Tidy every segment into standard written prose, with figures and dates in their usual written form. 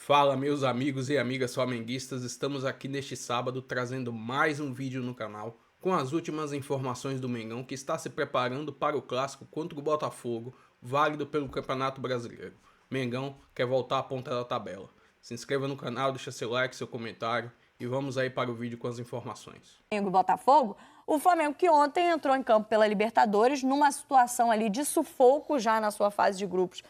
Fala, meus amigos e amigas flamenguistas, estamos aqui neste sábado trazendo mais um vídeo no canal com as últimas informações do Mengão, que está se preparando para o clássico contra o Botafogo, válido pelo Campeonato Brasileiro. Mengão quer voltar à ponta da tabela. Se inscreva no canal, deixa seu like, seu comentário e vamos aí para o vídeo com as informações. Flamengo e Botafogo, o Flamengo que ontem entrou em campo pela Libertadores numa situação ali de sufoco já na sua fase de grupos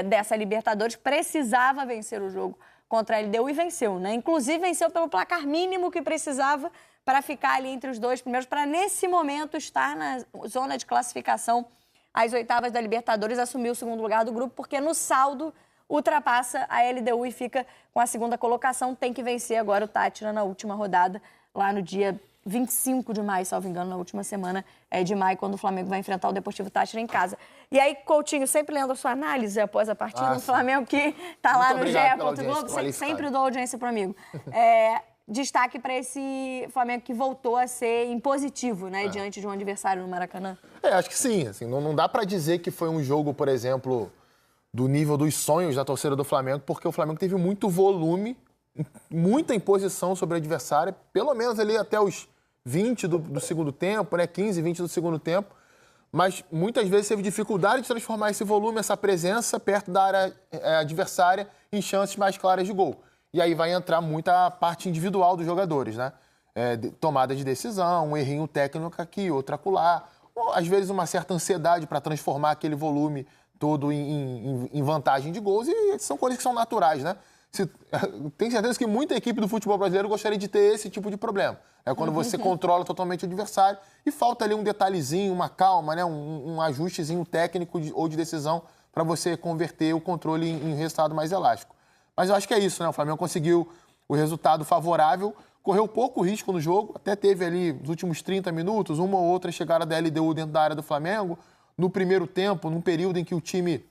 dessa Libertadores, precisava vencer o jogo contra a LDU e venceu, né? Inclusive venceu pelo placar mínimo que precisava para ficar ali entre os dois primeiros, para nesse momento estar na zona de classificação às oitavas da Libertadores, assumir o segundo lugar do grupo, porque no saldo ultrapassa a LDU e fica com a segunda colocação. Tem que vencer agora o Táchira na última rodada, lá no dia 25 de maio, salvo engano, na última semana de maio, quando o Flamengo vai enfrentar o Deportivo Táchira em casa. E aí, Coutinho, sempre lendo a sua análise após a partida do Flamengo, que está lá no GE. Globo, sempre dou audiência para o amigo. Destaque para esse Flamengo que voltou a ser impositivo, né, diante de um adversário no Maracanã. Acho que sim. Assim, não dá para dizer que foi um jogo, por exemplo, do nível dos sonhos da torcida do Flamengo, porque o Flamengo teve muito volume, muita imposição sobre o adversário, pelo menos ali até os 20 do segundo tempo, né, 15, 20 do segundo tempo, mas muitas vezes teve dificuldade de transformar esse volume, essa presença perto da área adversária em chances mais claras de gol. E aí vai entrar muita parte individual dos jogadores, né? Tomada de decisão, um errinho técnico aqui, outro acolá, ou, às vezes uma certa ansiedade para transformar aquele volume todo em vantagem de gols, e são coisas que são naturais, né? Tenho certeza que muita equipe do futebol brasileiro gostaria de ter esse tipo de problema. É quando você controla totalmente o adversário e falta ali um detalhezinho, uma calma, né? um ajustezinho técnico ou de decisão para você converter o controle em resultado mais elástico. Mas eu acho que é isso, né? O Flamengo conseguiu o resultado favorável, correu pouco risco no jogo, até teve ali nos últimos 30 minutos, uma ou outra chegada da LDU dentro da área do Flamengo. No primeiro tempo, num período em que o time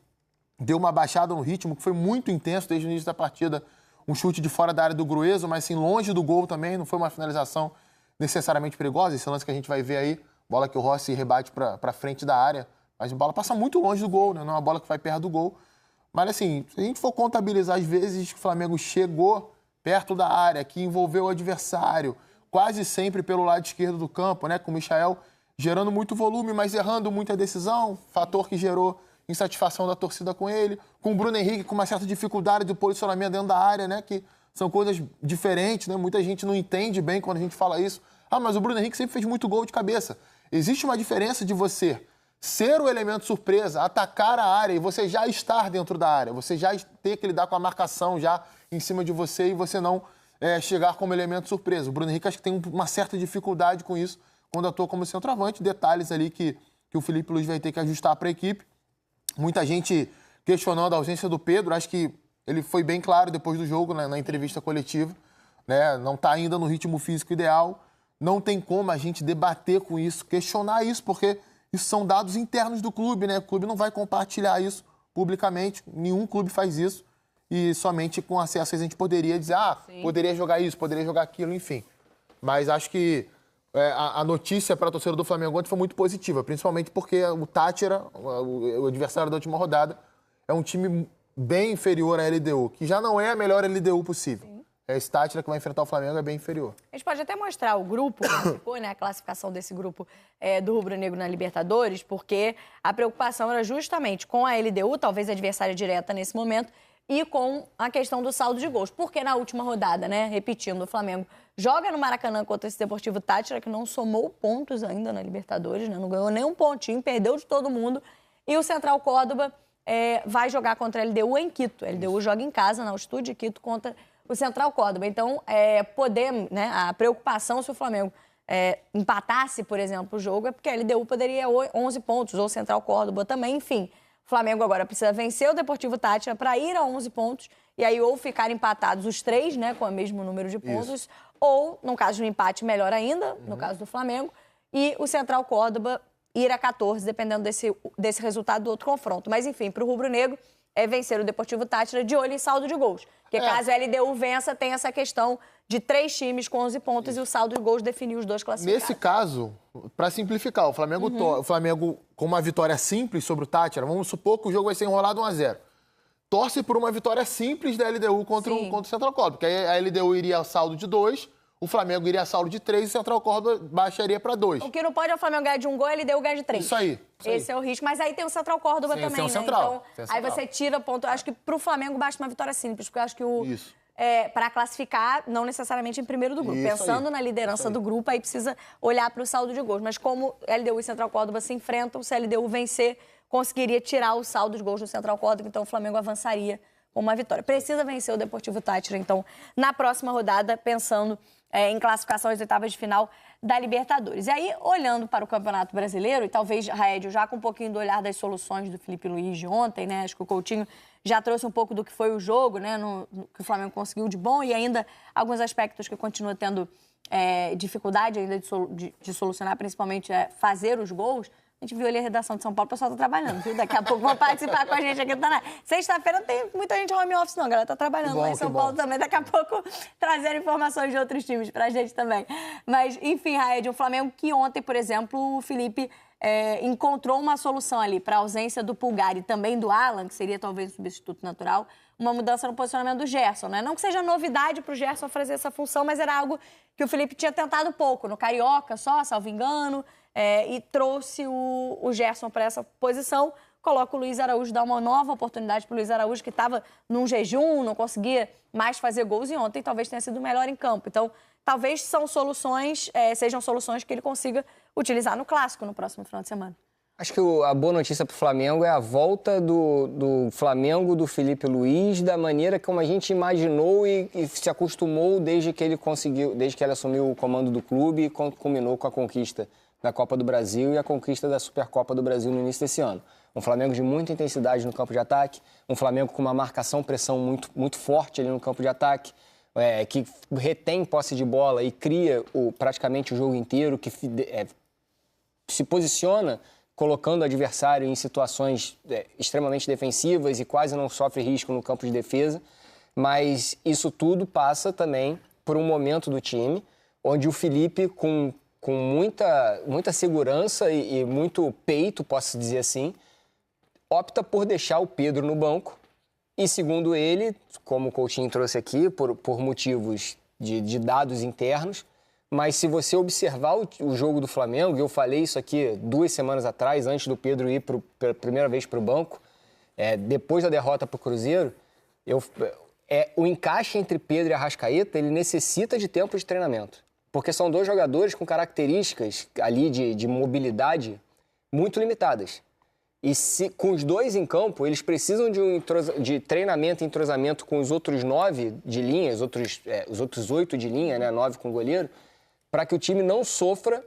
deu uma baixada no ritmo, que foi muito intenso desde o início da partida, um chute de fora da área do Gruezo, mas assim, longe do gol também, não foi uma finalização necessariamente perigosa, esse lance que a gente vai ver aí, bola que o Rossi rebate para frente da área, mas a bola passa muito longe do gol, né? Não é uma bola que vai perto do gol. Mas assim, se a gente for contabilizar as vezes que o Flamengo chegou perto da área, que envolveu o adversário, quase sempre pelo lado esquerdo do campo, né? Com o Michael gerando muito volume, mas errando muita decisão, fator que gerou insatisfação da torcida com ele, com o Bruno Henrique com uma certa dificuldade de posicionamento dentro da área, né? Que são coisas diferentes, né? Muita gente não entende bem quando a gente fala isso. Mas o Bruno Henrique sempre fez muito gol de cabeça. Existe uma diferença de você ser o elemento surpresa, atacar a área e você já estar dentro da área, você já ter que lidar com a marcação já em cima de você e você não chegar como elemento surpresa. O Bruno Henrique acho que tem uma certa dificuldade com isso quando atua como centroavante. Detalhes ali que o Felipe Luiz vai ter que ajustar para a equipe. Muita gente questionando a ausência do Pedro, acho que ele foi bem claro depois do jogo, né, na entrevista coletiva, né, não está ainda no ritmo físico ideal, não tem como a gente debater com isso, questionar isso, porque isso são dados internos do clube, né? O clube não vai compartilhar isso publicamente, nenhum clube faz isso, e somente com acesso a gente poderia dizer, poderia jogar isso, poderia jogar aquilo, enfim. Mas acho que a notícia para a torcida do Flamengo ontem foi muito positiva, principalmente porque o Táchira, o adversário da última rodada, é um time bem inferior à LDU, que já não é a melhor LDU possível. Esse Táchira que vai enfrentar o Flamengo é bem inferior. A gente pode até mostrar o grupo, como ficou, né, a classificação desse grupo do Rubro Negro na Libertadores, porque a preocupação era justamente com a LDU, talvez adversária direta nesse momento, e com a questão do saldo de gols. Porque na última rodada, né, repetindo, o Flamengo joga no Maracanã contra esse Deportivo Táchira, que não somou pontos ainda na Libertadores, né, não ganhou nem um pontinho, perdeu de todo mundo. E o Central Córdoba vai jogar contra a LDU em Quito. A LDU joga em casa, na altitude de Quito, contra o Central Córdoba. Então, né, a preocupação se o Flamengo empatasse, por exemplo, o jogo, é porque a LDU poderia 11 pontos, ou o Central Córdoba também, enfim. O Flamengo agora precisa vencer o Deportivo Táchira para ir a 11 pontos, e aí ou ficar empatados os três, né, com o mesmo número de pontos, isso. Ou, no caso de um empate, melhor ainda, no caso do Flamengo, e o Central Córdoba ir a 14, dependendo desse resultado do outro confronto. Mas, enfim, para o Rubro Negro, vencer o Deportivo Táchira de olho em saldo de gols. Porque caso a LDU vença, tem essa questão de 3 times com 11 pontos e o saldo de gols definiu os 2 classificados. Nesse caso, para simplificar, o Flamengo com uma vitória simples sobre o Táchira, vamos supor que o jogo vai ser enrolado 1-0. torce por uma vitória simples da LDU contra o Central Córdoba, porque aí a LDU iria a saldo de 2, o Flamengo iria a saldo de 3 e o Central Córdoba baixaria para 2. O que não pode é o Flamengo ganhar de um gol e a LDU ganhar de 3. Isso aí. Esse é o risco. Mas aí tem o Central Córdoba também, tem o né? Central. Então, aí você tira ponto. Acho que pro Flamengo basta uma vitória simples, porque eu acho que Isso. para classificar, não necessariamente em primeiro do grupo. Isso Pensando aí. na liderança do grupo, aí precisa olhar para o saldo de gols. Mas como LDU e Central Córdoba se enfrentam, se a LDU vencer, conseguiria tirar o saldo de gols do Central Córdoba, então o Flamengo avançaria com uma vitória. Precisa vencer o Deportivo Táchira, então, na próxima rodada, pensando em classificação às oitavas de final da Libertadores. E aí, olhando para o Campeonato Brasileiro, e talvez, Raed, já com um pouquinho do olhar das soluções do Felipe Luiz de ontem, né? Acho que o Coutinho já trouxe um pouco do que foi o jogo, né? No que o Flamengo conseguiu de bom e ainda alguns aspectos que continua tendo dificuldade ainda de solucionar, principalmente fazer os gols. A gente viu ali a redação de São Paulo, o pessoal tá trabalhando, viu? Daqui a pouco vão participar com a gente aqui. Sexta-feira não tem muita gente home office, não. A galera tá trabalhando lá em São Paulo também. Daqui a pouco trazer informações de outros times pra gente também. Mas, enfim, Raed, o Flamengo que ontem, por exemplo, o Felipe encontrou uma solução ali para a ausência do Pulgar e também do Alan, que seria talvez o substituto natural, uma mudança no posicionamento do Gerson, né? Não que seja novidade pro Gerson fazer essa função, mas era algo que o Felipe tinha tentado pouco, no Carioca só, salvo engano, e trouxe o Gerson para essa posição, coloca o Luiz Araújo, dá uma nova oportunidade para o Luiz Araújo, que estava num jejum, não conseguia mais fazer gols, e ontem talvez tenha sido o melhor em campo. Então, talvez sejam soluções que ele consiga utilizar no Clássico no próximo final de semana. Acho que a boa notícia para o Flamengo é a volta do Flamengo, do Felipe Luiz, da maneira como a gente imaginou e se acostumou desde que ele assumiu o comando do clube e culminou com a conquista da Copa do Brasil e a conquista da Supercopa do Brasil no início desse ano. Um Flamengo de muita intensidade no campo de ataque, um Flamengo com uma marcação-pressão muito, muito forte ali no campo de ataque, que retém posse de bola e cria praticamente o jogo inteiro, que se posiciona colocando o adversário em situações extremamente defensivas e quase não sofre risco no campo de defesa. Mas isso tudo passa também por um momento do time onde o Felipe, com muita segurança e muito peito, posso dizer assim, opta por deixar o Pedro no banco e, segundo ele, como o Coutinho trouxe aqui, por motivos de dados internos, mas se você observar o jogo do Flamengo, eu falei isso aqui 2 semanas atrás, antes do Pedro ir pela primeira vez para o banco, depois da derrota para o Cruzeiro, o encaixe entre Pedro e Arrascaeta, ele necessita de tempo de treinamento. Porque são 2 jogadores com características ali de mobilidade muito limitadas. E com os 2 em campo, eles precisam de treinamento e entrosamento com os outros 9 de linha, os outros 8 de linha, né, 9 com o goleiro, para que o time não sofra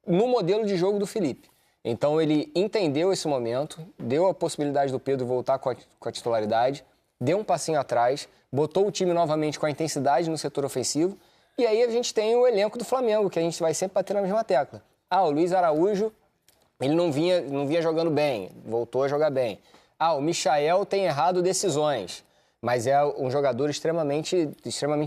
no modelo de jogo do Felipe. Então ele entendeu esse momento, deu a possibilidade do Pedro voltar com a titularidade, deu um passinho atrás, botou o time novamente com a intensidade no setor ofensivo, e aí a gente tem o elenco do Flamengo, que a gente vai sempre bater na mesma tecla. O Luiz Araújo, ele não vinha jogando bem, voltou a jogar bem. O Michael tem errado decisões, mas é um jogador extremamente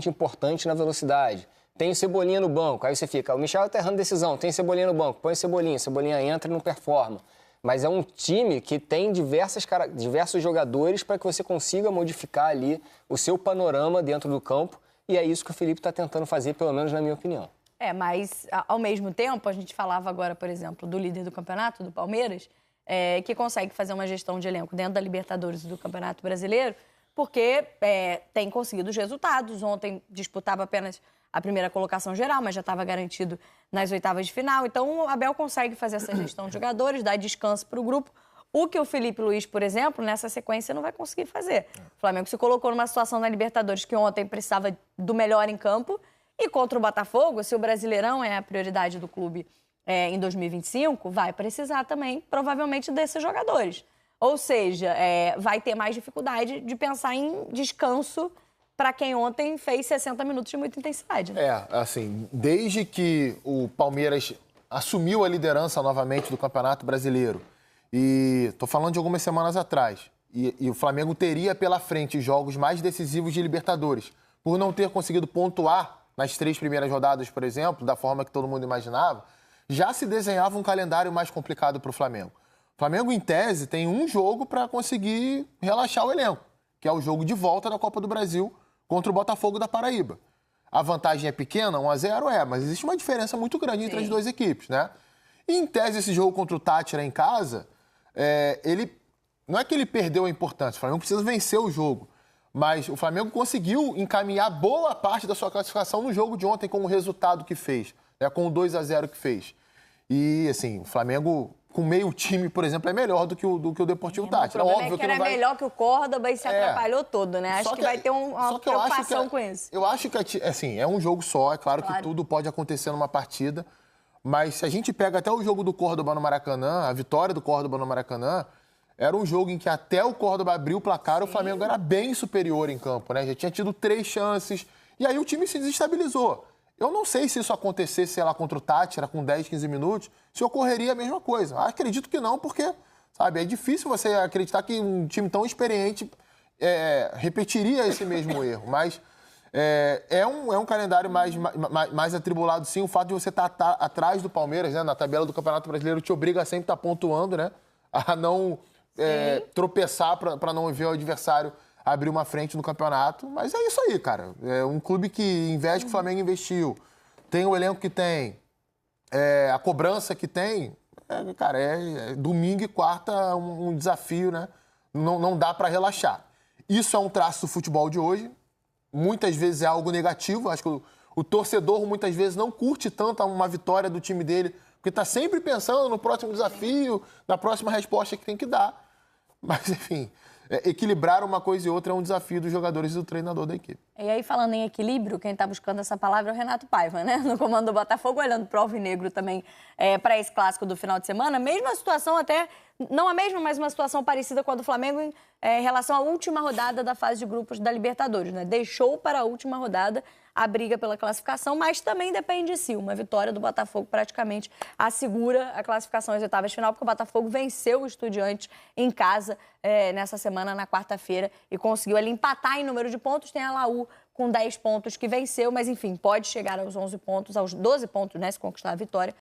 importante na velocidade. Tem o Cebolinha no banco, aí você fica, o Michael tá errando decisão, tem Cebolinha no banco, põe o Cebolinha entra e não performa. Mas é um time que tem diversos jogadores para que você consiga modificar ali o seu panorama dentro do campo, e é isso que o Felipe está tentando fazer, pelo menos na minha opinião. Mas ao mesmo tempo, a gente falava agora, por exemplo, do líder do campeonato, do Palmeiras, que consegue fazer uma gestão de elenco dentro da Libertadores e do Campeonato Brasileiro, porque tem conseguido os resultados. Ontem disputava apenas a primeira colocação geral, mas já estava garantido nas oitavas de final. Então, o Abel consegue fazer essa gestão de jogadores, dar descanso para o grupo, o que o Felipe Luiz, por exemplo, nessa sequência não vai conseguir fazer. O Flamengo se colocou numa situação na Libertadores que ontem precisava do melhor em campo, e contra o Botafogo, se o Brasileirão é a prioridade do clube em 2025, vai precisar também, provavelmente, desses jogadores. Ou seja, vai ter mais dificuldade de pensar em descanso para quem ontem fez 60 minutos de muita intensidade. Né? Assim, desde que o Palmeiras assumiu a liderança novamente do Campeonato Brasileiro, e estou falando de algumas semanas atrás, e o Flamengo teria pela frente jogos mais decisivos de Libertadores, por não ter conseguido pontuar nas 3 primeiras rodadas, por exemplo, da forma que todo mundo imaginava, já se desenhava um calendário mais complicado para o Flamengo. O Flamengo, em tese, tem um jogo para conseguir relaxar o elenco. que é o jogo de volta da Copa do Brasil contra o Botafogo da Paraíba. A vantagem é pequena, 1-0 mas existe uma diferença muito grande entre as duas equipes, né? E, em tese, esse jogo contra o Táchira em casa, não é que ele perdeu a importância, o Flamengo precisa vencer o jogo, mas o Flamengo conseguiu encaminhar boa parte da sua classificação no jogo de ontem com o resultado que fez, né? Com o 2-0 que fez. E, assim, o Flamengo, com meio time, por exemplo, é melhor do que o Deportivo Táchira. O problema é que era melhor que o Córdoba e se atrapalhou todo, né? Acho que vai ter uma preocupação com isso. Eu acho que, assim, é um jogo só. É claro que tudo pode acontecer numa partida. Mas se a gente pega até o jogo do Córdoba no Maracanã, a vitória do Córdoba no Maracanã, era um jogo em que até o Córdoba abriu o placar, o Flamengo era bem superior em campo, né? Já tinha tido 3 chances. E aí o time se desestabilizou. Eu não sei se isso acontecesse, sei lá, contra o Táchira, com 10, 15 minutos, se ocorreria a mesma coisa. Acredito que não, porque, sabe, é difícil você acreditar que um time tão experiente repetiria esse mesmo erro. Mas é um calendário mais atribulado, sim. O fato de você estar atrás do Palmeiras, né, na tabela do Campeonato Brasileiro, te obriga a sempre estar pontuando, né? A não tropeçar para não ver o adversário abrir uma frente no campeonato. Mas é isso aí, cara. É um clube que investe que o Flamengo investiu. Tem o elenco que tem. A cobrança que tem. Cara, domingo e quarta um desafio, né? Não dá para relaxar. Isso é um traço do futebol de hoje. Muitas vezes é algo negativo. Acho que o torcedor muitas vezes não curte tanto uma vitória do time dele, porque está sempre pensando no próximo desafio, na próxima resposta que tem que dar. Mas, enfim, equilibrar uma coisa e outra é um desafio dos jogadores e do treinador da equipe. E aí, falando em equilíbrio, quem está buscando essa palavra é o Renato Paiva, né? No comando do Botafogo, olhando para o Alvinegro também para esse clássico do final de semana. Mesma situação até, não a mesma, mas uma situação parecida com a do Flamengo em relação à última rodada da fase de grupos da Libertadores, né? Deixou para a última rodada a briga pela classificação, mas também depende de si. Uma vitória do Botafogo praticamente assegura a classificação às oitavas de final, porque o Botafogo venceu o Estudiantes em casa nessa semana, na quarta-feira, e conseguiu ali empatar em número de pontos. Tem a Laú com 10 pontos que venceu, mas enfim, pode chegar aos 11 pontos, aos 12 pontos, né, se conquistar a vitória,